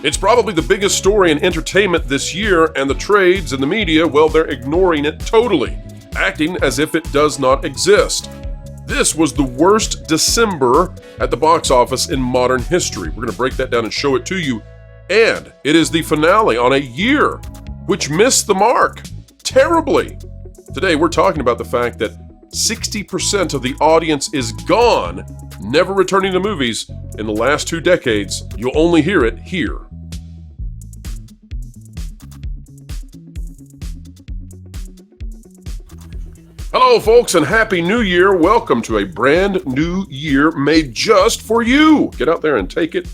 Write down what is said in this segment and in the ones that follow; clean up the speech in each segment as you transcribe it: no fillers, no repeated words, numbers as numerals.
It's probably the biggest story in entertainment this year, and the trades and the media, well, they're ignoring it totally, acting as if it does not exist. This was the worst December at the box office in modern history. We're going to break that down and show it to you. And it is the finale on a year which missed the mark terribly. Today, we're talking about the fact that 60% of the audience is gone, never returning to movies in the last 2 decades. You'll only hear it here. Hello, folks, and Happy New Year. Welcome to a brand new year made just for you. Get out there and take it,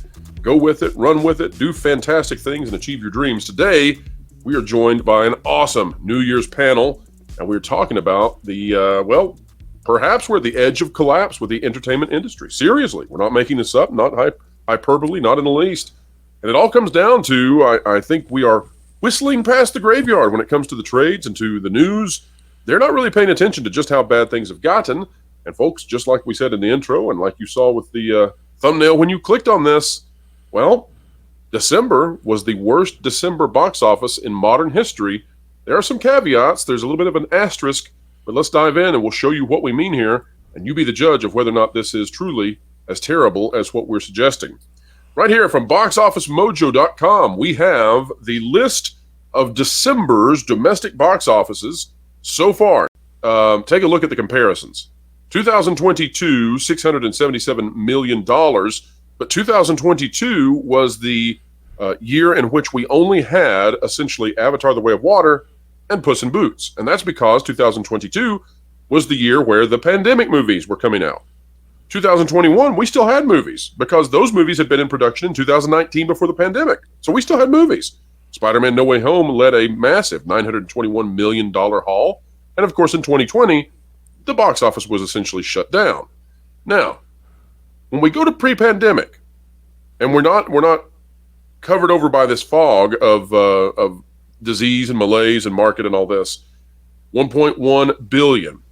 go with it, run with it, do fantastic things, and achieve your dreams. Today, we are joined by an awesome New Year's panel, and we're talking about perhaps we're at the edge of collapse with the entertainment industry. Seriously, we're not making this up, not hyperbole, not in the least. And it all comes down to, I think we are whistling past the graveyard when it comes to the trades and to the news. They're not really paying attention to just how bad things have gotten. And folks, just like we said in the intro and like you saw with the thumbnail when you clicked on this, well, December was the worst December box office in modern history. There are some caveats. There's a little bit of an asterisk, but let's dive in and we'll show you what we mean here, and you be the judge of whether or not this is truly as terrible as what we're suggesting. Right here from boxofficemojo.com, we have the list of December's domestic box offices so far. Take a look at the comparisons. 2022, $677 million, but 2022 was the year in which we only had essentially Avatar: The Way of Water and Puss in Boots. And that's because 2022 was the year where the pandemic movies were coming out. 2021, we still had movies because those movies had been in production in 2019 before the pandemic. So we still had movies. Spider-Man: No Way Home led a massive $921 million haul. And of course, in 2020, the box office was essentially shut down. Now, when we go to pre-pandemic, and we're not covered over by this fog of disease and malaise and market and all this, 1.1 billion,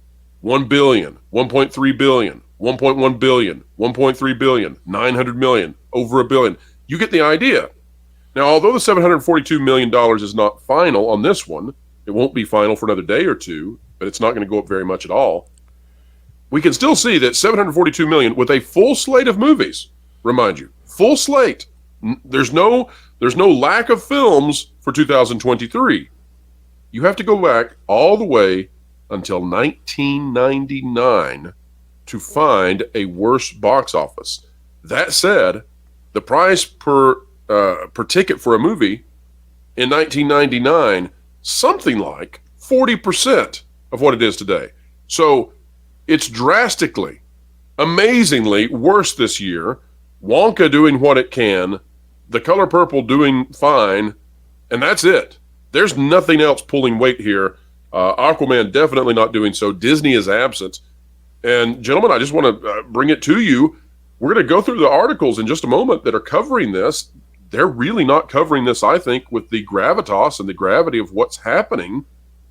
1 billion, 1.3 billion, 1.1 billion, 1.3 billion, 900 million, over a billion. You get the idea. Now, although the $742 million is not final on this one, it won't be final for another day or two, but it's not going to go up very much at all. We can still see that $742 million with a full slate of movies, remind you, full slate. There's no lack of films for 2023. You have to go back all the way until 1999 to find a worse box office. That said, the price per ticket for a movie in 1999, something like 40% of what it is today. So it's drastically, amazingly worse this year. Wonka doing what it can, The Color Purple doing fine, and that's it. There's nothing else pulling weight here. Aquaman definitely not doing so. Disney is absent. And gentlemen, I just want to bring it to you. We're going to go through the articles in just a moment that are covering this. They're really not covering this, I think, with the gravitas and the gravity of what's happening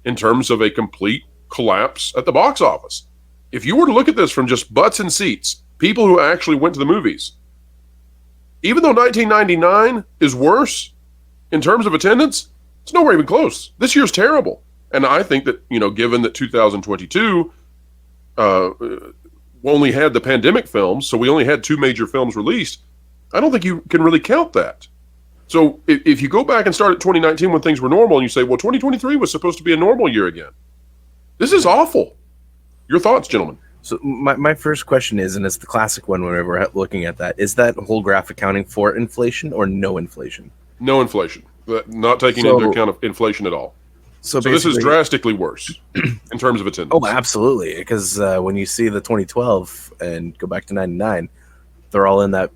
in terms of a complete collapse at the box office. If you were to look at this from just butts and seats, people who actually went to the movies, even though 1999 is worse in terms of attendance, it's nowhere even close. This year's terrible. And I think that, given that 2022 only had the pandemic films, so we only had 2 major films released, I don't think you can really count that. So if you go back and start at 2019 when things were normal and you say, well, 2023 was supposed to be a normal year again. This is awful. Your thoughts, gentlemen? So my first question is, and it's the classic one whenever we're looking at that, is that whole graph accounting for inflation or no inflation? No inflation. Not taking into account of inflation at all. So this is drastically worse in terms of attendance. Oh, absolutely. Because when you see the 2012 and go back to 99, they're all in that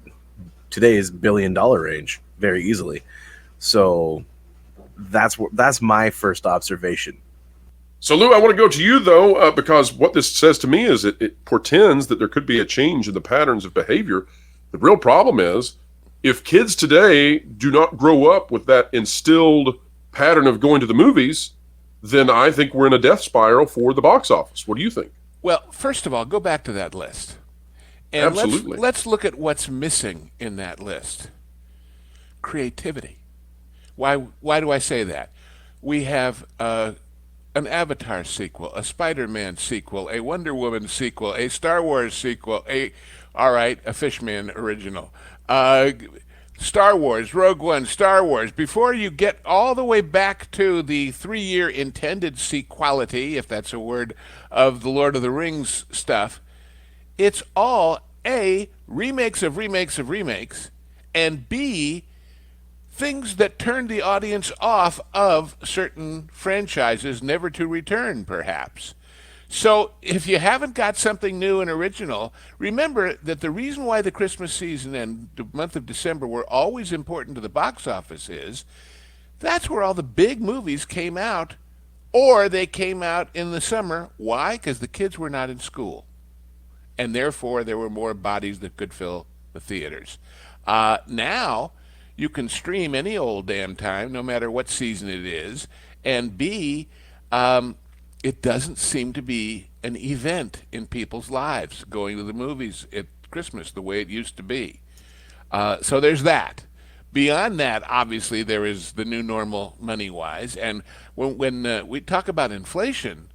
today's $1 billion range very easily. So that's my first observation. So, Lou, I want to go to you, though, because what this says to me is it portends that there could be a change in the patterns of behavior. The real problem is if kids today do not grow up with that instilled pattern of going to the movies, then I think we're in a death spiral for the box office. What do you think? Well, first of all, go back to that list. And Absolutely. let's look at what's missing in that list. creativity. Why do I say that? We have an Avatar sequel, a Spider-Man sequel, a Wonder Woman sequel, a Star Wars sequel, a Fishman original. Star Wars, Rogue One, Star Wars. Before you get all the way back to the 3-year intended sequality, if that's a word, of the Lord of the Rings stuff, it's all A, remakes of remakes of remakes, and B, things that turn the audience off of certain franchises, never to return, perhaps. So if you haven't got something new and original, remember that the reason why the Christmas season and the month of December were always important to the box office is that's where all the big movies came out, or they came out in the summer. Why? Because the kids were not in school, and therefore there were more bodies that could fill the theaters. Now you can stream any old damn time, no matter what season it is, and B, it doesn't seem to be an event in people's lives going to the movies at Christmas the way it used to be. So there's that. Beyond that, obviously, there is the new normal money-wise. And when we talk about inflation,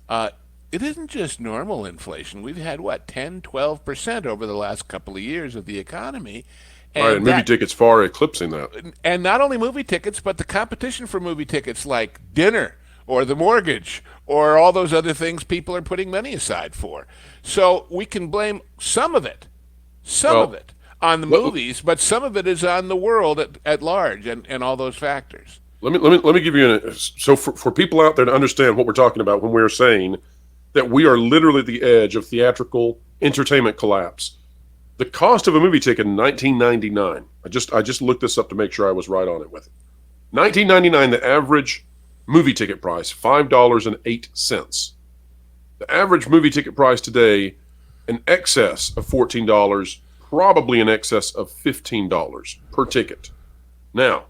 it isn't just normal inflation. We've had, 10, 12% over the last couple of years of the economy. And movie tickets far eclipsing that. And not only movie tickets, but the competition for movie tickets like dinner or the mortgage or all those other things people are putting money aside for. So we can blame some of it on the movies, but some of it is on the world at large and all those factors. Let me give you so for people out there to understand what we're talking about when we're saying that we are literally at the edge of theatrical entertainment collapse. The cost of a movie ticket in 1999, I just looked this up to make sure I was right on it with it. 1999, the average movie ticket price, $5.08. The average movie ticket price today, in excess of $14, probably in excess of $15 per ticket. Now,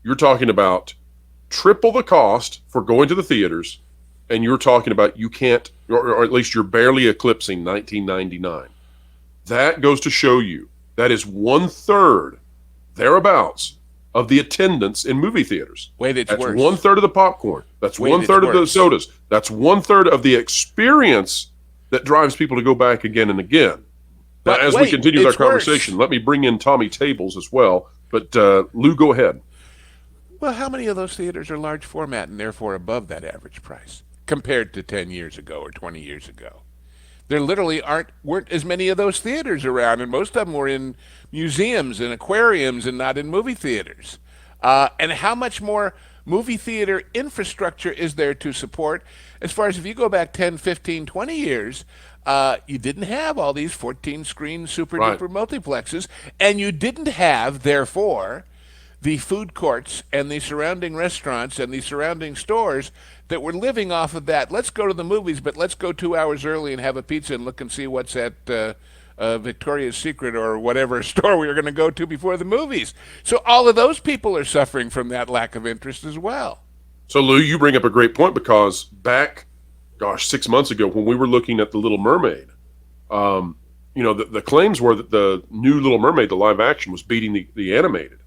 you're talking about triple the cost for going to the theaters, and you're talking about you can't, or at least you're barely eclipsing 1999. That goes to show you that is 1/3, thereabouts, of the attendance in movie theaters. Wait, it's That's worse. 1/3 of the popcorn. That's 1/3 of the sodas. That's 1/3 of the experience that drives people to go back again and again. Now, as we continue our conversation, let me bring in Tommy Tables as well. But Lou, go ahead. Well, how many of those theaters are large format and therefore above that average price compared to 10 years ago or 20 years ago? There literally weren't as many of those theaters around, and most of them were in museums and aquariums and not in movie theaters. And how much more movie theater infrastructure is there to support? As far as if you go back 10, 15, 20 years, you didn't have all these 14-screen super-duper multiplexes, and you didn't have, therefore, the food courts and the surrounding restaurants and the surrounding stores that were living off of that. Let's go to the movies, but let's go 2 hours early and have a pizza and look and see what's at Victoria's Secret or whatever store we were going to go to before the movies. So all of those people are suffering from that lack of interest as well. So, Lou, you bring up a great point because back, 6 months ago when we were looking at The Little Mermaid, the claims were that the new Little Mermaid, the live action, was beating the animated.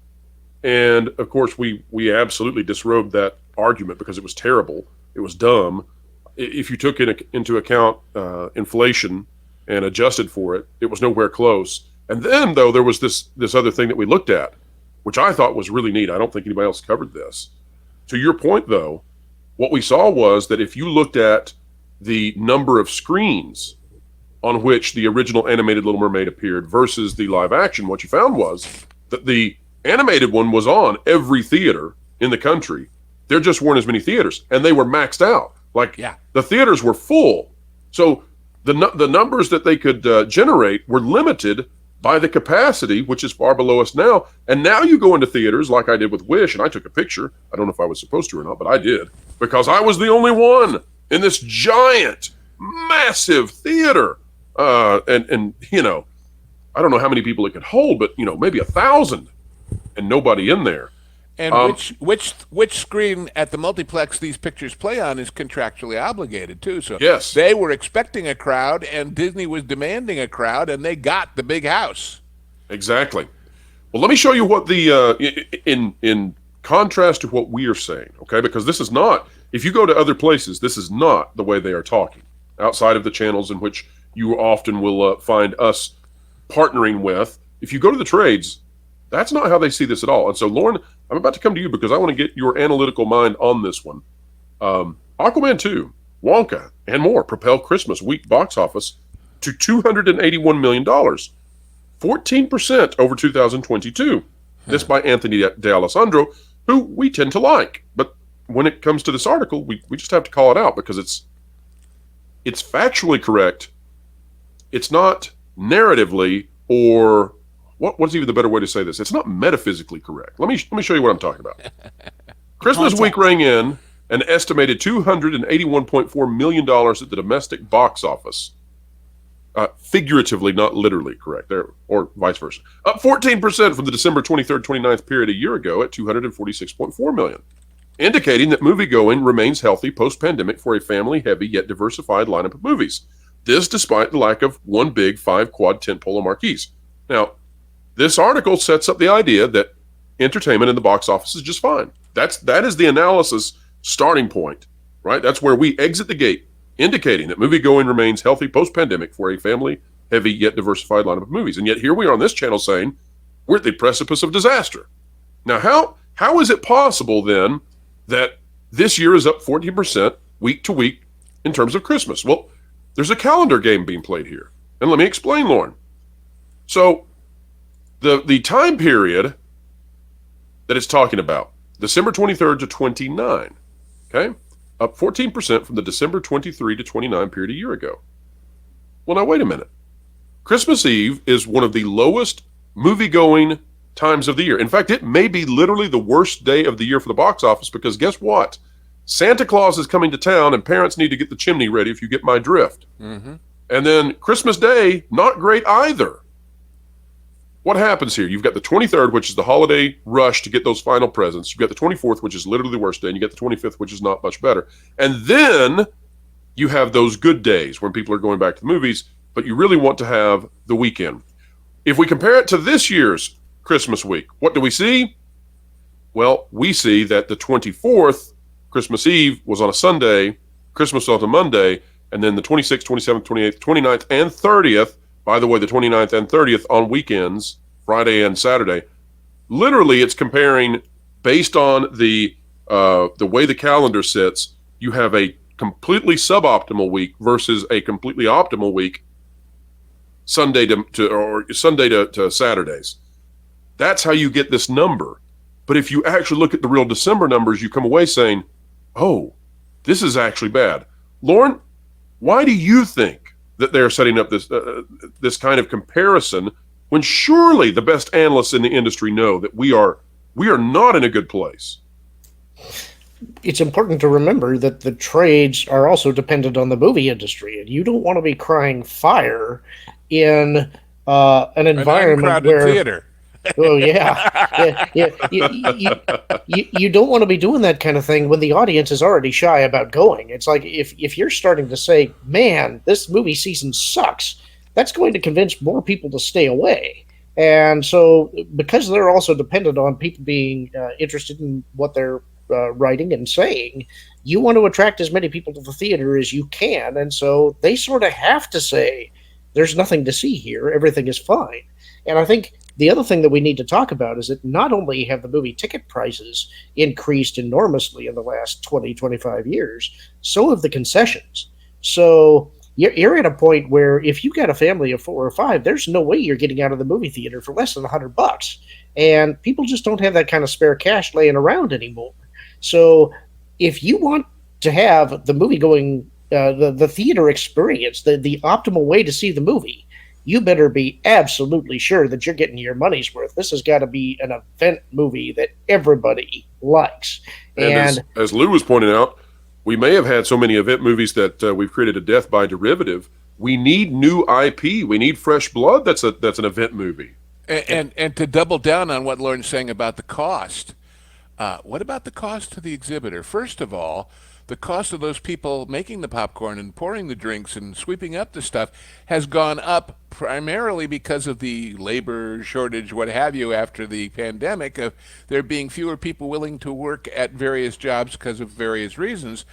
And, of course, we absolutely disrobed that argument because it was terrible. It was dumb. If you took into account inflation and adjusted for it, it was nowhere close. And then, though, there was this other thing that we looked at, which I thought was really neat. I don't think anybody else covered this. To your point, though, what we saw was that if you looked at the number of screens on which the original animated Little Mermaid appeared versus the live action, what you found was that the animated one was on every theater in the country. There just weren't as many theaters, and they were maxed out. The theaters were full. So the numbers that they could generate were limited by the capacity, which is far below us now. And now you go into theaters like I did with Wish, and I took a picture. I don't know if I was supposed to or not, but I did, because I was the only one in this giant, massive theater. And I don't know how many people it could hold, but, maybe 1,000. And nobody in there. And which screen at the multiplex these pictures play on is contractually obligated too. So yes, they were expecting a crowd, and Disney was demanding a crowd, and they got the big house. Exactly. Well, let me show you what in contrast to what we are saying, okay? Because this is not, if you go to other places, this is not the way they are talking. Outside of the channels in which you often will find us partnering with, if you go to the trades, that's not how they see this at all. And so, Lauren, I'm about to come to you because I want to get your analytical mind on this one. Aquaman 2, Wonka, and more propel Christmas week box office to $281 million. 14% over 2022. This by Anthony D'Alessandro, who we tend to like. But when it comes to this article, we just have to call it out because it's factually correct. It's not narratively, or what's even the better way to say this? It's not metaphysically correct. Let me show you what I'm talking about. Christmas week rang in an estimated $281.4 million at the domestic box office. Figuratively, not literally correct, there, or vice versa. Up 14% from the December 23rd, 29th period a year ago at $246.4 million, indicating that moviegoing remains healthy post-pandemic for a family-heavy yet diversified lineup of movies. This despite the lack of one big 5 quad tentpole marquees. Now, this article sets up the idea that entertainment in the box office is just fine. That is the analysis starting point, right? That's where we exit the gate, indicating that moviegoing remains healthy post-pandemic for a family-heavy yet diversified lineup of movies. And yet here we are on this channel saying we're at the precipice of disaster. Now, how is it possible then that this year is up 14% week to week in terms of Christmas? Well, there's a calendar game being played here. And let me explain, Lauren. So the time period that it's talking about, December 23rd to 29, okay? Up 14% from the December 23 to 29 period a year ago. Well, now wait a minute. Christmas Eve is one of the lowest movie-going times of the year. In fact, it may be literally the worst day of the year for the box office because guess what? Santa Claus is coming to town and parents need to get the chimney ready, if you get my drift. Mm-hmm. And then Christmas Day, not great either. What happens here? You've got the 23rd, which is the holiday rush to get those final presents. You've got the 24th, which is literally the worst day, and you get the 25th, which is not much better. And then you have those good days when people are going back to the movies, but you really want to have the weekend. If we compare it to this year's Christmas week, what do we see? Well, we see that the 24th, Christmas Eve, was on a Sunday, Christmas was on a Monday, and then the 26th, 27th, 28th, 29th, and 30th, by the way, the 29th and 30th on weekends, Friday and Saturday. Literally, it's comparing based on the way the calendar sits. You have a completely suboptimal week versus a completely optimal week, Sunday to Saturdays. That's how you get this number. But if you actually look at the real December numbers, you come away saying, "Oh, this is actually bad." Lauren, why do you think that they're setting up this kind of comparison when surely the best analysts in the industry know that we are not in a good place? It's important to remember that the trades are also dependent on the movie industry, and you don't want to be crying fire in an environment where theater. Oh yeah. You don't want to be doing that kind of thing when the audience is already shy about going. It's like if you're starting to say, "Man, this movie season sucks," that's going to convince more people to stay away. And so, because they're also dependent on people being interested in what they're writing and saying, you want to attract as many people to the theater as you can. And so they sort of have to say, "There's nothing to see here. Everything is fine." And I think the other thing that we need to talk about is that not only have the movie ticket prices increased enormously in the last 20, 25 years, so have the concessions. So you're at a point where if you got a family of 4 or 5, there's no way you're getting out of the movie theater for less than $100. And people just don't have that kind of spare cash laying around anymore. So if you want to have the movie going, the theater experience, the optimal way to see the movie, you better be absolutely sure that you're getting your money's worth. This has got to be an event movie that everybody likes. And as Lou was pointing out, we may have had so many event movies that we've created a death by derivative. We need new IP. We need fresh blood. That's an event movie. And to double down on what Lauren's saying about the cost, what about the cost to the exhibitor? First of all, the cost of those people making the popcorn and pouring the drinks and sweeping up the stuff has gone up primarily because of the labor shortage, what have you, after the pandemic, of there being fewer people willing to work at various jobs because of various reasons.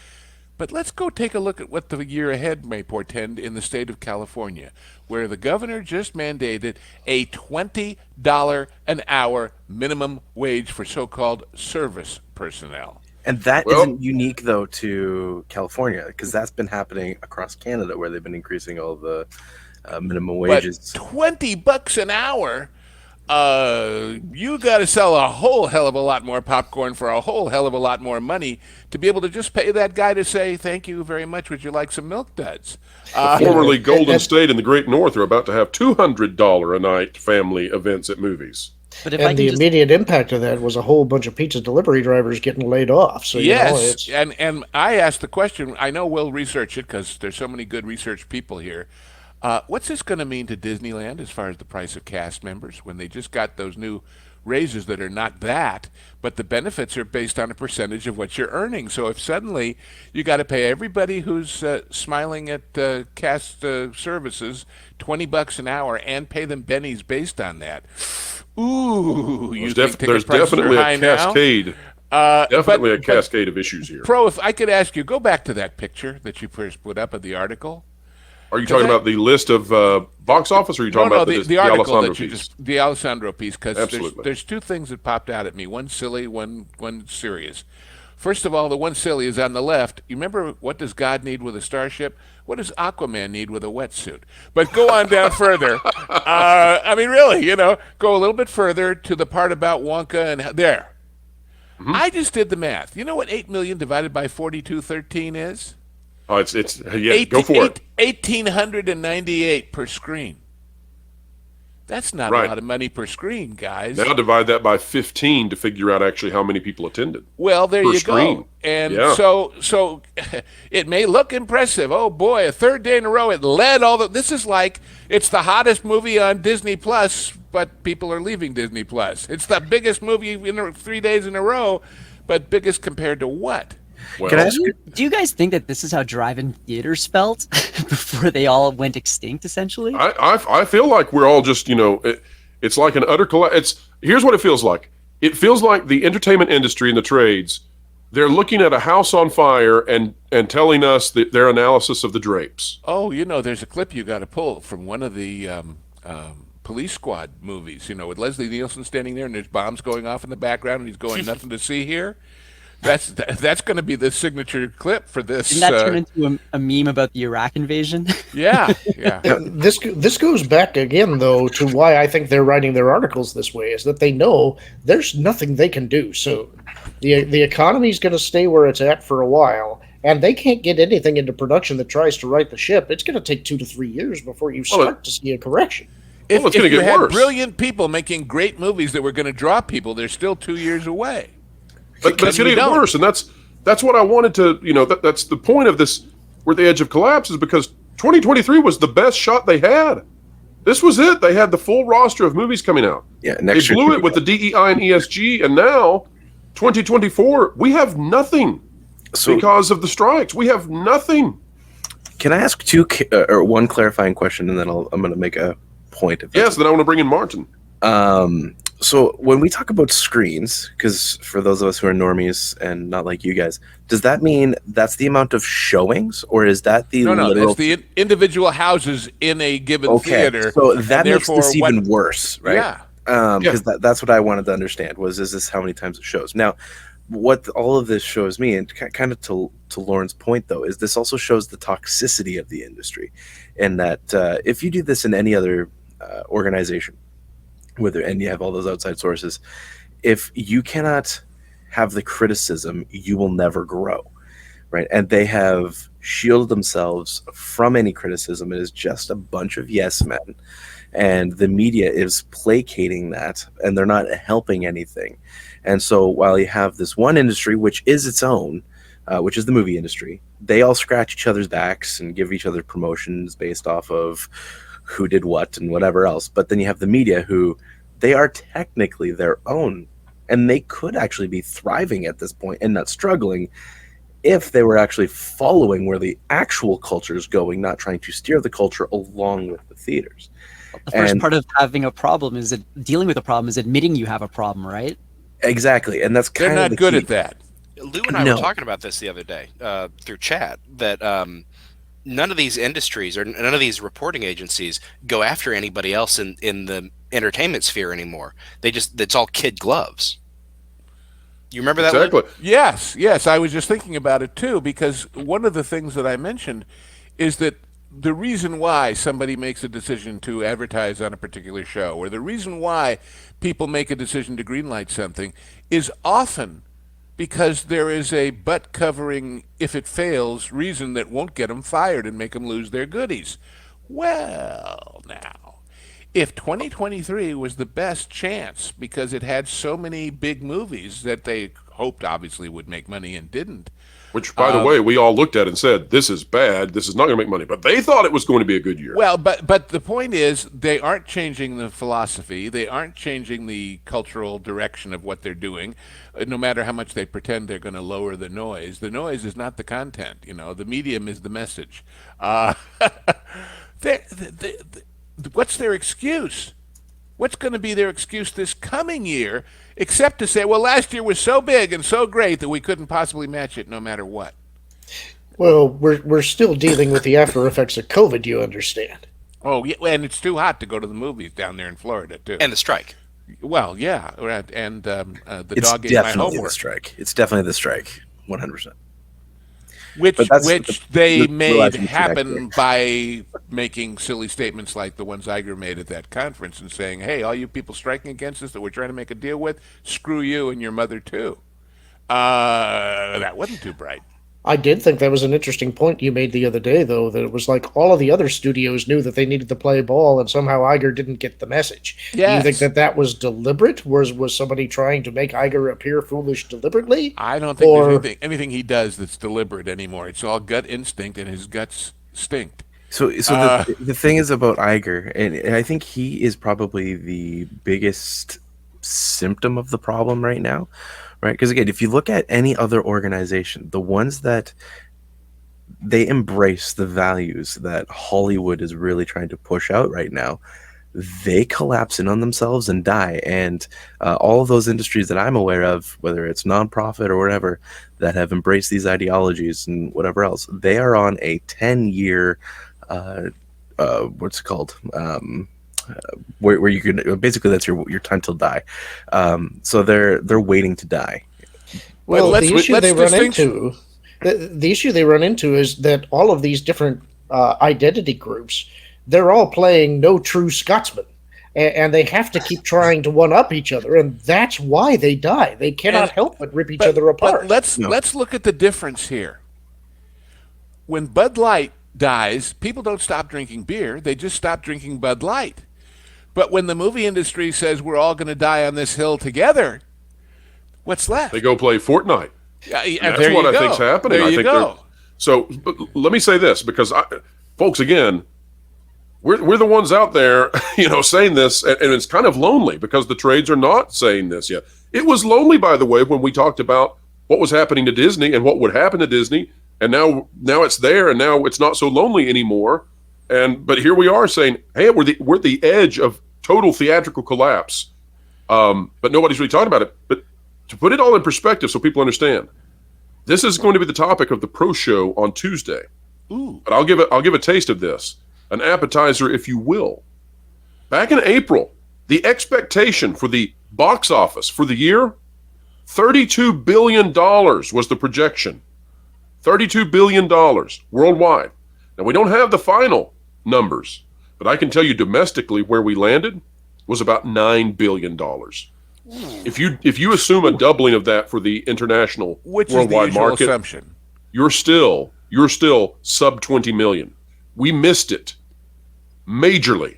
But let's go take a look at what the year ahead may portend in the state of California, where the governor just mandated a $20 an hour minimum wage for so-called service personnel. And that Well- isn't unique, though, to California, because that's been happening across Canada, where they've been increasing all the minimum wages. But $20 an hour, you got to sell a whole hell of a lot more popcorn for a whole hell of a lot more money to be able to just pay that guy to say, thank you very much, would you like some Milk Duds? Formerly Golden State in the Great North are about to have $200 a night family events at movies. But if And the immediate impact of that was a whole bunch of pizza delivery drivers getting laid off. So Yes, you know, and I asked the question, I know we'll research it because there's so many good research people here. What's this going to mean to Disneyland as far as the price of cast members when they just got those new raises that are not that, but the benefits are based on a percentage of what you're earning. So if suddenly you got to pay everybody who's smiling at cast services $20 an hour and pay them bennies based on that, ooh, you think There's ticket prices definitely are a high now? cascade. Definitely a cascade of issues here. Pro, if I could ask you, go back to that picture that you first put up of the article. Are you talking about the list of box office, or are you talking about the article Alessandro that you piece? just the Alessandro piece? Because Absolutely. there's two things that popped out at me. One silly, one serious. First of all, the one silly is on the left. You remember, what does God need with a starship? What does Aquaman need with a wetsuit? But go on down further. I mean, really, go a little bit further to the part about Wonka and there. Mm-hmm. I just did the math. You know what 8 million divided by 4213 is? Oh, go for it. 1,898 per screen. That's not Right. a lot of money per screen, guys. Now divide that by 15 to figure out actually how many people attended. Well, there per you screen. go. And Yeah. so it may look impressive. Oh boy, a third day in a row it led all the. This is like it's the hottest movie on Disney Plus, but people are leaving Disney Plus. It's the biggest movie in 3 days in a row, but biggest compared to what? Well, Can I ask do you guys think that this is how drive-in theaters felt before they all went extinct, essentially? I feel like we're all just, it's like an utter collapse. Here's what it feels like. It feels like the entertainment industry and the trades, they're looking at a house on fire and telling us their analysis of the drapes. Oh, there's a clip you got to pull from one of the Police Squad movies, with Leslie Nielsen standing there and there's bombs going off in the background and he's going, nothing to see here. That's going to be the signature clip for this. Didn't that turn into a meme about the Iraq invasion? Yeah. this goes back again, though, to why I think they're writing their articles this way, is that they know there's nothing they can do. So the economy's going to stay where it's at for a while, and they can't get anything into production that tries to right the ship. It's going to take 2 to 3 years before you start to see a correction. If it's gonna you get had worse. brilliant people making great movies that were going to draw people, they're still 2 years away. But it's going to we get don't. worse, and that's what I wanted to, that's the point of this, we're at the edge of collapse, is because 2023 was the best shot they had. This was it. They had the full roster of movies coming out. Yeah, They next year. blew it with the DEI and ESG, and now 2024, we have nothing because of the strikes. We have nothing. Can I ask one clarifying question, and then I'm going to make a point of Yes, then I want to bring in Martin. So when we talk about screens, because for those of us who are normies and not like you guys, does that mean that's the amount of showings, or is that the No, literal? it's the individual houses in a given theater. So that and makes therefore this even worse, right? Yeah. Because that's what I wanted to understand is this how many times it shows? Now, what all of this shows me, and kind of to Lauren's point, though, is this also shows the toxicity of the industry, and that if you do this in any other organization, and you have all those outside sources, if you cannot have the criticism, you will never grow, right? And they have shielded themselves from any criticism. It is just a bunch of yes men, and the media is placating that, and they're not helping anything. And so while you have this one industry, which is its own, which is the movie industry, they all scratch each other's backs and give each other promotions based off of who did what and whatever else. But then you have the media, who they are technically their own, and they could actually be thriving at this point and not struggling if they were actually following where the actual culture is going, not trying to steer the culture along with the theaters. The first And- part of having a problem is dealing with a problem is admitting you have a problem, right? Exactly, and that's They're kind of not the good key. at that. Lou and I No. were talking about this the other day through chat, that none of these industries or none of these reporting agencies go after anybody else in the entertainment sphere anymore. It's all kid gloves. You remember that? Lou? Exactly. Yes, I was just thinking about it too, because one of the things that I mentioned is that the reason why somebody makes a decision to advertise on a particular show, or the reason why people make a decision to greenlight something, is often because there is a butt covering, if it fails, reason that won't get them fired and make them lose their goodies. Well, now, if 2023 was the best chance because it had so many big movies that they hoped obviously would make money and didn't. Which, by the way, we all looked at and said, this is bad. This is not going to make money. But they thought it was going to be a good year. Well, but the point is, they aren't changing the philosophy. They aren't changing the cultural direction of what they're doing. No matter how much they pretend they're going to lower the noise is not the content. The medium is the message. What's their excuse? What's going to be their excuse this coming year, except to say, well, last year was so big and so great that we couldn't possibly match it no matter what? Well, we're still dealing with the after effects of COVID, you understand. Oh, yeah, and it's too hot to go to the movies down there in Florida, too. And the strike. Well, yeah, right, and the It's dog ate my definitely the homework, strike. It's definitely the strike, 100%. which But that's they the made realization happen by making silly statements like the ones Iger made at that conference and saying, "Hey, all you people striking against us that we're trying to make a deal with, screw you and your mother too." That wasn't too bright. I did think that was an interesting point you made the other day, though, that it was like all of the other studios knew that they needed to play ball, and somehow Iger didn't get the message. Do you Yes. think that was deliberate? Was somebody trying to make Iger appear foolish deliberately? I don't think Or- there's anything he does that's deliberate anymore. It's all gut instinct, and his guts stink. So the thing is about Iger, and I think he is probably the biggest symptom of the problem right now, right? Because again, if you look at any other organization, the ones that they embrace the values that Hollywood is really trying to push out right now, they collapse in on themselves and die. And all of those industries that I'm aware of, whether it's nonprofit or whatever, that have embraced these ideologies and whatever else, they are on a 10-year what's it called? Where you can basically, that's your time till die. So they're waiting to die. Well, let's- the issue let's they run distinction- into, the issue they run into is that all of these different identity groups, they're all playing no true Scotsman, and they have to keep trying to one up each other, and that's why they die. They cannot And- help but rip each other apart. But let's look at the difference here. When Bud Light dies, people don't stop drinking beer; they just stop drinking Bud Light. But when the movie industry says we're all going to die on this hill together, what's left? They go play Fortnite. Yeah, That's there what you I go. think's happening. There I you think go. So but let me say this, because folks, again, we're the ones out there, saying this, and it's kind of lonely because the trades are not saying this yet. It was lonely, by the way, when we talked about what was happening to Disney and what would happen to Disney, and now it's there, and now it's not so lonely anymore. But here we are saying, hey, we're at the edge of total theatrical collapse. But nobody's really talking about it. But to put it all in perspective, so people understand, this is going to be the topic of the pro show on Tuesday. Ooh. But I'll give a taste of this, an appetizer, if you will. Back in April, the expectation for the box office for the year, $32 billion was the projection. $32 billion worldwide. Now, we don't have the final numbers, but I can tell you domestically where we landed was about $9 billion. If you assume a doubling of that for the international Which is the worldwide usual market, assumption. you're still sub 20 million. We missed it majorly.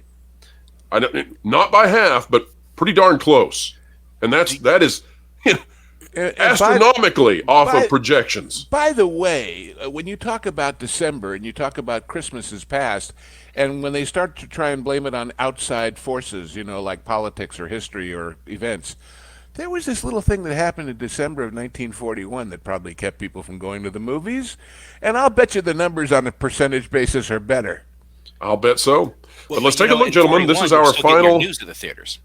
Not by half, but pretty darn close. And that is astronomically off of projections. By the way, when you talk about December and you talk about Christmases past, and when they start to try and blame it on outside forces, like politics or history or events, There was this little thing that happened in December of 1941 that probably kept people from going to the movies, and I'll bet you the numbers on a percentage basis are better. I'll bet so. Well, But let's take a in look, gentlemen. This 41, is you were our still getting your final. news to the theaters.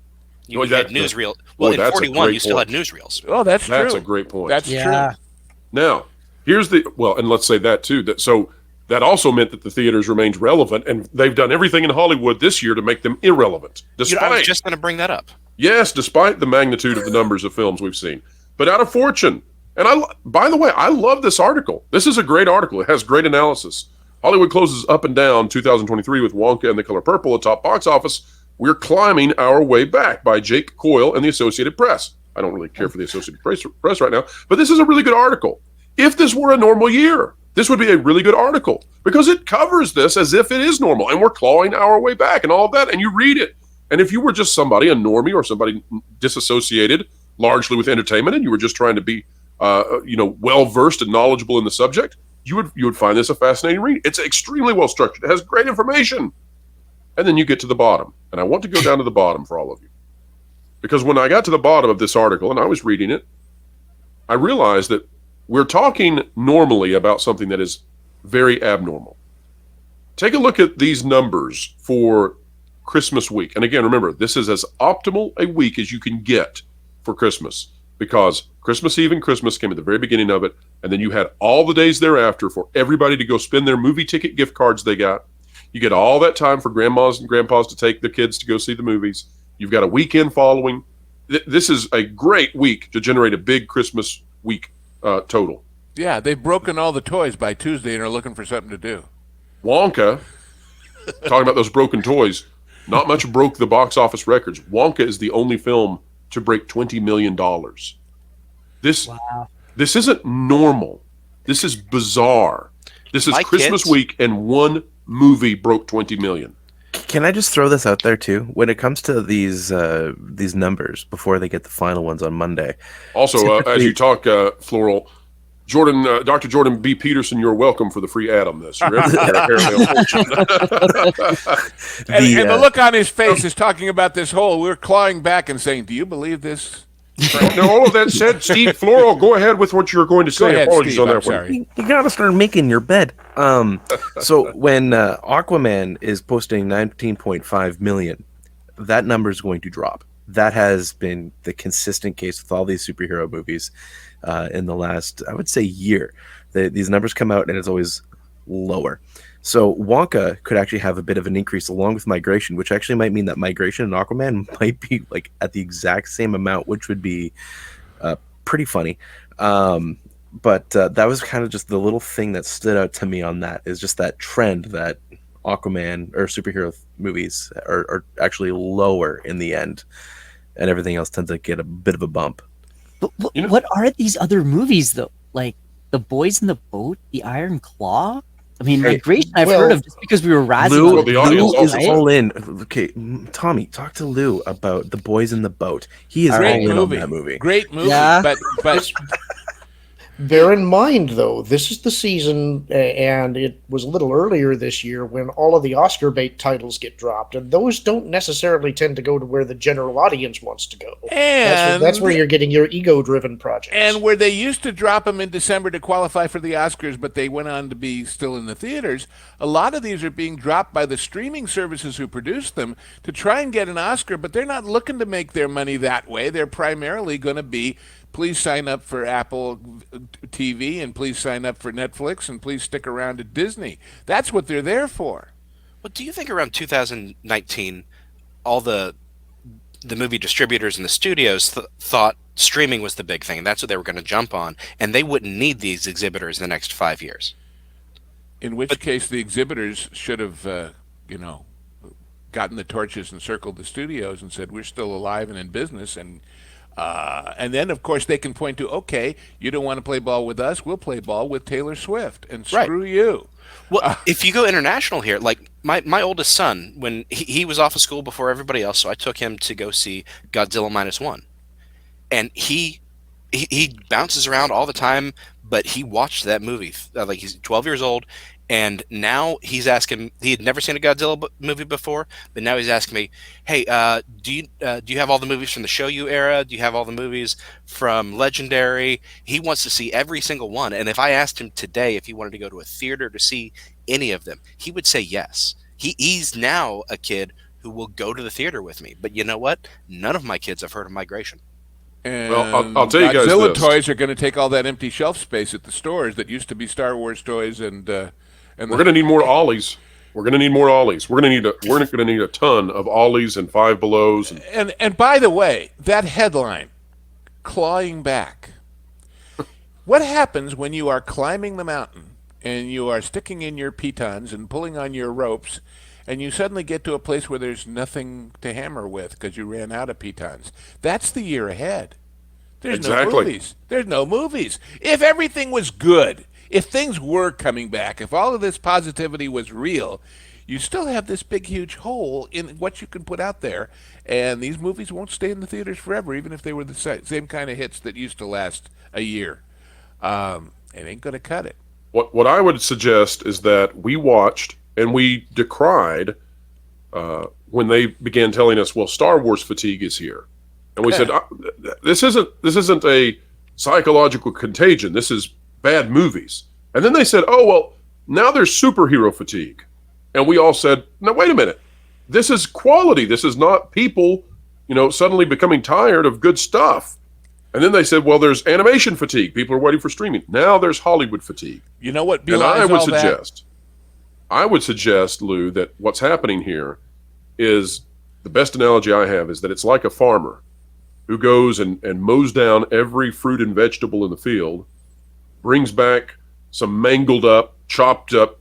You Oh, had that- newsreel. boy, Well, in that's a 41, great you still point. had newsreels. Oh, that's true. That's a great point. That's Yeah. true. Now, here's the and let's say that too. So that also meant that the theaters remained relevant, and they've done everything in Hollywood this year to make them irrelevant. I was Despite just going to bring that up. yes, despite the magnitude of the numbers of films we've seen, but out of fortune. And by the way, I love this article. This is a great article. It has great analysis. Hollywood closes up and down 2023 with Wonka and The Color Purple atop box office. We're climbing our way back by Jake Coyle and the Associated Press. I don't really care for the Associated Press right now, but this is a really good article. If this were a normal year, this would be a really good article because it covers this as if it is normal and we're clawing our way back and all of that. And you read it. And if you were just somebody, a normie or somebody disassociated largely with entertainment, and you were just trying to be, well-versed and knowledgeable in the subject, you would find this a fascinating read. It's extremely well structured. It has great information. And then you get to the bottom. And I want to go down to the bottom for all of you. Because when I got to the bottom of this article and I was reading it, I realized that we're talking normally about something that is very abnormal. Take a look at these numbers for Christmas week. And again, remember, this is as optimal a week as you can get for Christmas because Christmas Eve and Christmas came at the very beginning of it. And then you had all the days thereafter for everybody to go spend their movie ticket gift cards they got. You get all that time for grandmas and grandpas to take the kids to go see the movies. You've got a weekend following. This is a great week to generate a big Christmas week total. Yeah, they've broken all the toys by Tuesday and are looking for something to do. Wonka, talking about those broken toys, not much broke the box office records. Wonka is the only film to break $20 million. This isn't normal. This is bizarre. This is My Christmas kids- week and one movie broke 20 million. Can I just throw this out there too? When it comes to these numbers before they get the final ones on Monday. Also, as Typically- you talk, Floral, Dr. Jordan B. Peterson, you're welcome for the free Adam this. You're apparently unfortunate. And the look on his face is talking about this whole, we're clawing back and saying, do you believe this? Now, all of that said, Steve Floral, go ahead with what you're going to say. Go ahead, Apologies Steve, on that I'm one. sorry. You gotta start making your bed. So when Aquaman is posting 19.5 million, that number is going to drop. That has been the consistent case with all these superhero movies in the last, I would say, year. These numbers come out and it's always lower. So Wonka could actually have a bit of an increase along with Migration, which actually might mean that Migration and Aquaman might be like at the exact same amount, which would be pretty funny. But that was kind of just the little thing that stood out to me on that is just that trend that Aquaman or superhero movies are actually lower in the end, and everything else tends to get a bit of a bump. But You know- what are these other movies though? Like The Boys in the Boat, The Iron Claw? I mean, Hey, Migration I've well, heard of just because we were razzing Lou, on Well, the it. audience Lou is also- all in. Okay, Tommy, talk to Lou about The Boys in the Boat. He is all Great in on movie. that movie. Great movie. Yeah. But Bear in mind, though, this is the season, and it was a little earlier this year when all of the Oscar bait titles get dropped, and those don't necessarily tend to go to where the general audience wants to go. That's where you're getting your ego-driven projects. And where they used to drop them in December to qualify for the Oscars, but they went on to be still in the theaters, a lot of these are being dropped by the streaming services who produce them to try and get an Oscar, but they're not looking to make their money that way. They're primarily going to be, please sign up for Apple TV and please sign up for Netflix and please stick around at Disney. That's what they're there for. Well, do you think around 2019, all the movie distributors and the studios thought streaming was the big thing, and that's what they were going to jump on, and they wouldn't need these exhibitors in the next 5 years? In which case, the exhibitors should have, gotten the torches and circled the studios and said, "We're still alive and in business." And then, of course, they can point to, "Okay, you don't want to play ball with us? We'll play ball with Taylor Swift, and Right. screw you." Well, if you go international here, like my oldest son, when he was off of school before everybody else, so I took him to go see Godzilla -1, and he bounces around all the time, but he watched that movie. Like he's 12 years old, And now he's asking. He had never seen a Godzilla movie before, but now he's asking me, "Hey, do you have all the movies from the Shoyu era? Do you have all the movies from Legendary?" He wants to see every single one. And if I asked him today if he wanted to go to a theater to see any of them, he would say yes. He's now a kid who will go to the theater with me. But you know what? None of my kids have heard of Migration. And Well, I'll tell you guys Godzilla this. toys are going to take all that empty shelf space at the stores that used to be Star Wars toys, and We're going to need more ollies. We're going to need more ollies. We're going to need a ton of ollies and Five Belows. And by the way, that headline, clawing back. What happens when you are climbing the mountain and you are sticking in your pitons and pulling on your ropes, and you suddenly get to a place where there's nothing to hammer with because you ran out of pitons? That's the year ahead. There's no Exactly. movies. There's no movies. If everything was good, if things were coming back, if all of this positivity was real, you still have this big, huge hole in what you can put out there. And these movies won't stay in the theaters forever, even if they were the same kind of hits that used to last a year. It ain't going to cut it. What I would suggest is that we watched and we decried when they began telling us, well, Star Wars fatigue is here. And we said, this isn't a psychological contagion. This is bad movies. And then they said, oh, well, now there's superhero fatigue. And we all said, no, wait a minute. This is quality. This is not people, suddenly becoming tired of good stuff. And then they said, well, there's animation fatigue. People are waiting for streaming. Now there's Hollywood fatigue. You know what And I belies would all that? I would suggest, Lou, that what's happening here is, the best analogy I have is that it's like a farmer who goes and mows down every fruit and vegetable in the field, brings back some mangled up, chopped up,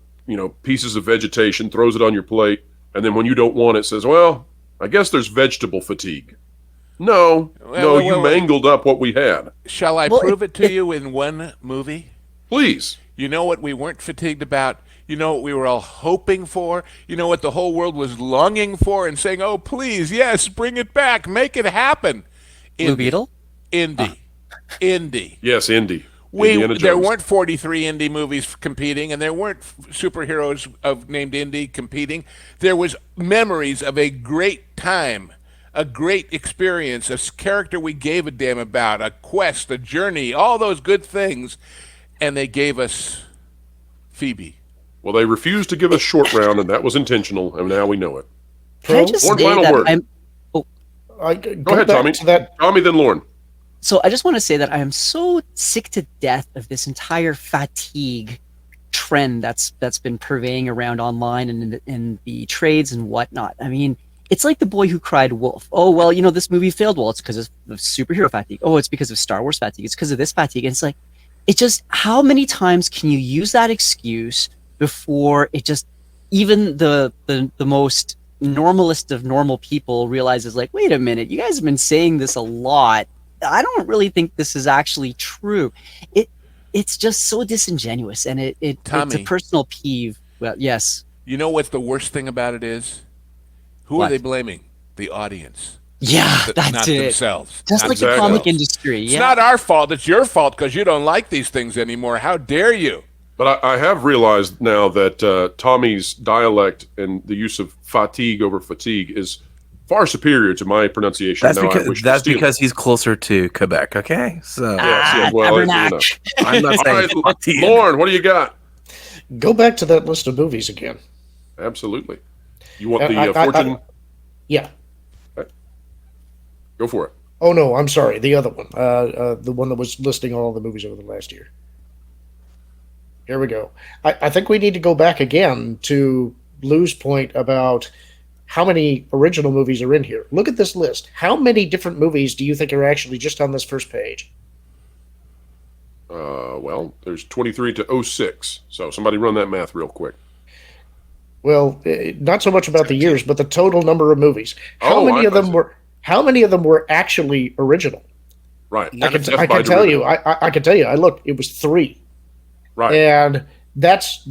pieces of vegetation, throws it on your plate, and then when you don't want it, says, well, I guess there's vegetable fatigue. No, you mangled up what we had. Shall I prove it to you in one movie? Please. You know what we weren't fatigued about? You know what we were all hoping for? You know what the whole world was longing for and saying, oh, please, yes, bring it back, make it happen. Blue Beetle? Indy. Yes, Indy. There weren't 43 indie movies competing, and there weren't superheroes named Indy competing. There was memories of a great time, a great experience, a character we gave a damn about, a quest, a journey, all those good things, and they gave us Phoebe. Well, they refused to give us Short Round, and that was intentional, and now we know it. Can I just One say final that word. Go ahead, Tommy. Tommy, then Lauren. So I just want to say that I am so sick to death of this entire fatigue trend that's been purveying around online and in the trades and whatnot. I mean, it's like The Boy Who Cried Wolf. Oh, well, this movie failed. Well, it's because of superhero fatigue. Oh, it's because of Star Wars fatigue. It's because of this fatigue. And it's like, how many times can you use that excuse before it just, even the most normalist of normal people realizes, like, wait a minute, you guys have been saying this a lot. I don't really think this is actually true. It's just so disingenuous, and it's Tommy, a personal peeve. Well, yes. You know what's the worst thing about it is? Who What? are they blaming? The audience. Yeah, that's not it. themselves. Just like the Exactly. comic industry. It's Yeah. not our fault. It's your fault because you don't like these things anymore. How dare you? But I have realized now that Tommy's dialect and the use of fatigue over fatigue is far superior to my pronunciation. That's Now I because wish to that's steal it. because he's closer to Quebec. Okay, so Yes, well, Tabernacle. I'm not All saying right, fatigue. Lauren, what do you got? Go back to that list of movies again. Absolutely. You want the I- fortune? Yeah. Go for it. Oh no, I'm sorry. The other one, the one that was listing all the movies over the last year. Here we go. I think we need to go back again to Lou's point about how many original movies are in here. Look at this list. How many different movies do you think are actually just on this first page? Well, there's 23 to 06. So somebody run that math real quick. Well, not so much about the years, but the total number of movies. How Oh, many of I them see. were? How many of them were actually original? Right. None of Death I by can tell derivative. you. I can tell you. I looked. It was 3, Right. and that's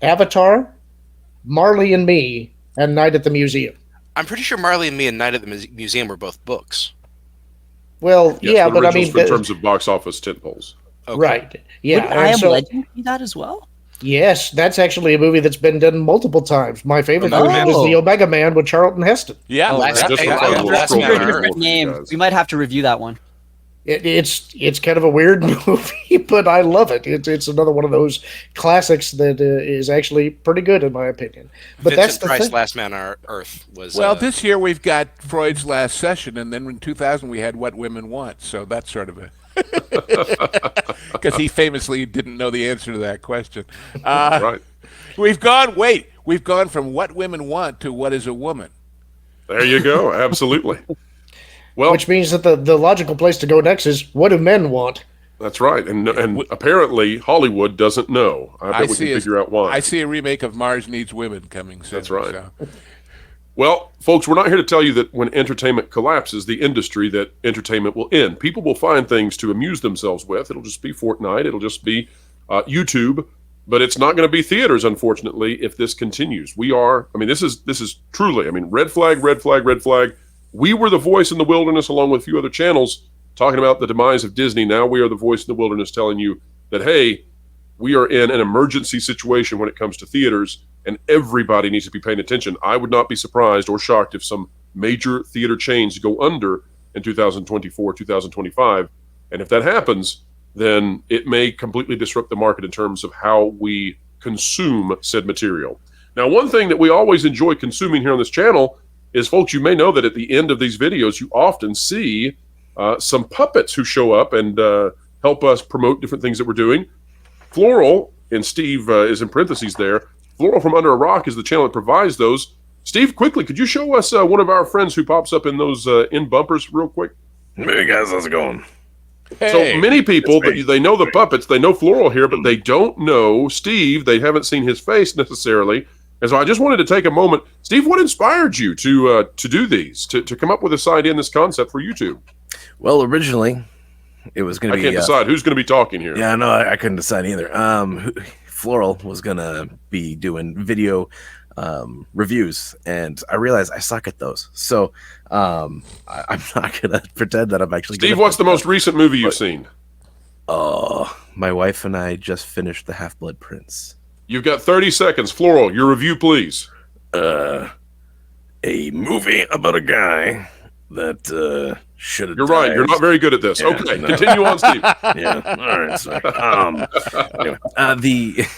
Avatar, Marley and Me, and Night at the Museum. I'm pretty sure Marley and Me and Night at the Museum were both books. Well, Yes, yeah, but I originals mean, in terms of box office tentpoles. Okay. right? Yeah, Would I and Am so Legend be that as well? Yes, that's actually a movie that's been done multiple times. My favorite Omega version Man? was the Omega Man with Charlton Heston. Yeah, Oh, last- Just hey, looks like a little last scroll man down on here Earth. for you name. guys. We might have to review that one. It's kind of a weird movie, but I love it. It's another one of those classics that is actually pretty good in my opinion. But Vincent that's the Price, thing. Last Man on Earth was. well, this year we've got Freud's Last Session, and then in 2000 we had What Women Want. So that's sort of a because he famously didn't know the answer to that question. Right. We've gone from What Women Want to What Is a Woman. There you go. Absolutely. Well, Which means that the logical place to go next is, what do men want? that's right. And apparently Hollywood doesn't know. I bet we can figure out why. I see a remake of Mars Needs Women coming soon. That's right. So. Well, folks, we're not here to tell you that when entertainment collapses, the industry, that entertainment will end. People will find things to amuse themselves with. It'll just be Fortnite. It'll just be YouTube. But it's not going to be theaters, unfortunately, if this continues. This is truly, red flag, red flag, red flag. We were the voice in the wilderness, along with a few other channels, talking about the demise of Disney. Now we are the voice in the wilderness telling you that, hey, we are in an emergency situation when it comes to theaters, and everybody needs to be paying attention. I would not be surprised or shocked if some major theater chains go under in 2024, 2025. And if that happens, then it may completely disrupt the market in terms of how we consume said material. Now, one thing that we always enjoy consuming here on this channel is, folks, you may know that at the end of these videos, you often see some puppets who show up and help us promote different things that we're doing. Floral, and Steve is in parentheses there, Floral from Under a Rock is the channel that provides those. Steve, quickly, could you show us one of our friends who pops up in those in bumpers real quick? Hey guys, how's it going? Hey, So many people, they know the puppets, they know Floral here, but they don't know Steve. They haven't seen his face necessarily. And so I just wanted to take a moment. Steve, what inspired you to do these, to come up with this idea and this concept for YouTube? Well, originally it was going to I be. can't decide who's going to be talking here. Yeah, no, I couldn't decide either. Floral was going to be doing video reviews, and I realized I suck at those. So I'm not going to pretend that I'm actually. Steve, what's the most recent movie you've seen? Oh, my wife and I just finished The Half-Blood Prince. You've got 30 seconds. Floral, your review, please. A movie about a guy that should have. You're right. You're not very good at this. Yeah, Okay, no. continue on, Steve. Yeah. All right. So, anyway,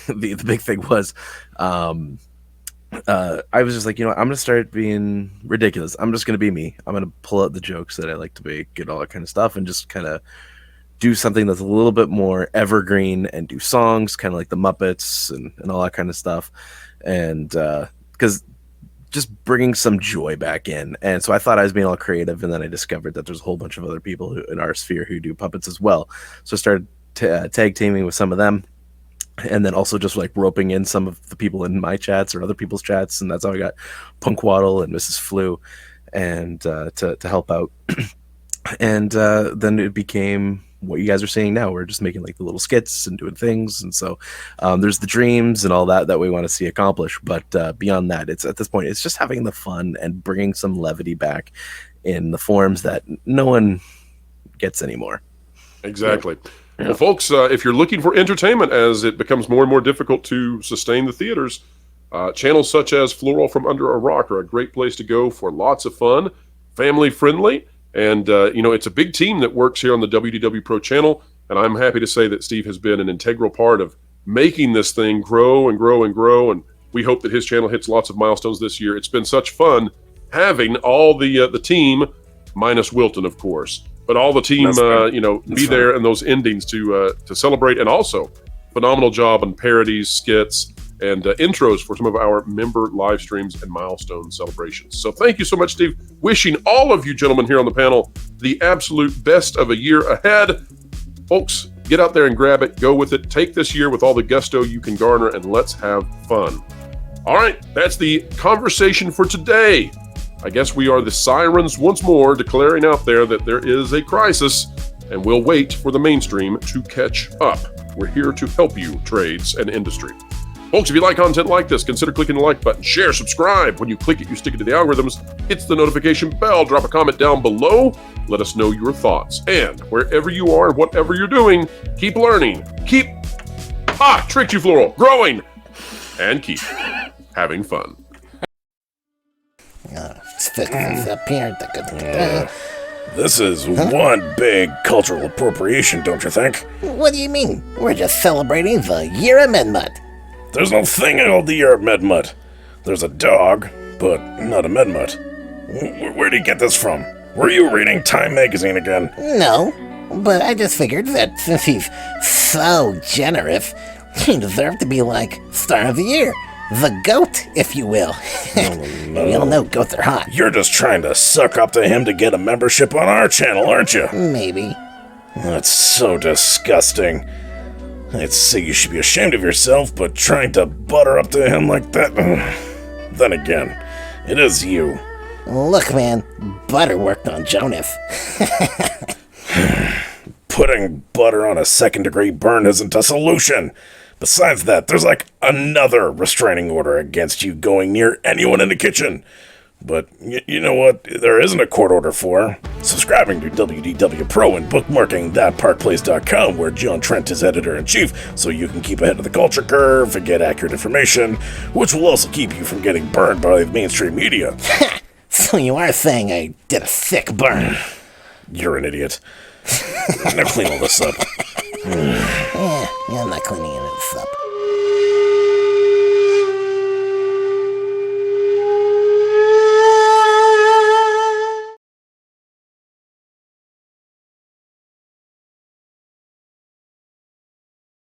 the big thing was, I was just like, I'm going to start being ridiculous. I'm just going to be me. I'm going to pull out the jokes that I like to make and all that kind of stuff, and just kind of do something that's a little bit more evergreen, and do songs kind of like the Muppets and all that kind of stuff. And because just bringing some joy back in. And so I thought I was being all creative, and then I discovered that there's a whole bunch of other people in our sphere who do puppets as well. So I started tag teaming with some of them, and then also just like roping in some of the people in my chats or other people's chats, and that's how I got Punkwaddle and Mrs. Flu and to help out. And then it became what you guys are seeing now. We're just making like the little skits and doing things, and so there's the dreams and all that we want to see accomplished. But beyond that, it's at this point, it's just having the fun and bringing some levity back in the forms that no one gets anymore. Exactly. Well, folks, if you're looking for entertainment as it becomes more and more difficult to sustain the theaters, channels such as Floral from Under a Rock are a great place to go for lots of fun, family friendly. And, it's a big team that works here on the WDW Pro channel. And I'm happy to say that Steve has been an integral part of making this thing grow and grow and grow. And we hope that his channel hits lots of milestones this year. It's been such fun having all the team, minus Wilton, of course, but all the team, be there in those endings to celebrate. And also, phenomenal job on parodies, skits, and intros for some of our member live streams and milestone celebrations. So thank you so much, Steve. Wishing all of you gentlemen here on the panel the absolute best of a year ahead. Folks, get out there and grab it. Go with it. Take this year with all the gusto you can garner, and let's have fun. All right, that's the conversation for today. I guess we are the sirens once more, declaring out there that there is a crisis, and we'll wait for the mainstream to catch up. We're here to help you, trades and industry. Folks, if you like content like this, consider clicking the like button, share, subscribe. When you click it, you stick it to the algorithms. Hit the notification bell, drop a comment down below. Let us know your thoughts. And wherever you are and whatever you're doing, keep learning, keep Ha! Tricked you, Floral. Growing. And keep having fun. Stick this up here. This is one big cultural appropriation, don't you think? What do you mean? We're just celebrating the Year of Medmud. There's no thing called the Year of Medmud. There's a dog, but not a Medmud. Where'd you get this from? Were you reading Time magazine again? No, but I just figured that since he's so generous, he deserved to be like Star of the Year. The goat, if you will. No. We all know goats are hot. You're just trying to suck up to him to get a membership on our channel, aren't you? Maybe. That's so disgusting. I'd say you should be ashamed of yourself, but trying to butter up to him like that... Then again, it is you. Look, man, butter worked on Jonas. Putting butter on a second-degree burn isn't a solution. Besides that, there's like another restraining order against you going near anyone in the kitchen. But you know what there isn't a court order for? Subscribing to WDW Pro and bookmarking thatparkplace.com, where John Trent is editor-in-chief, so you can keep ahead of the culture curve and get accurate information, which will also keep you from getting burned by the mainstream media. So you are saying I did a sick burn? You're an idiot. Now clean all this up. Yeah, I'm not cleaning this up.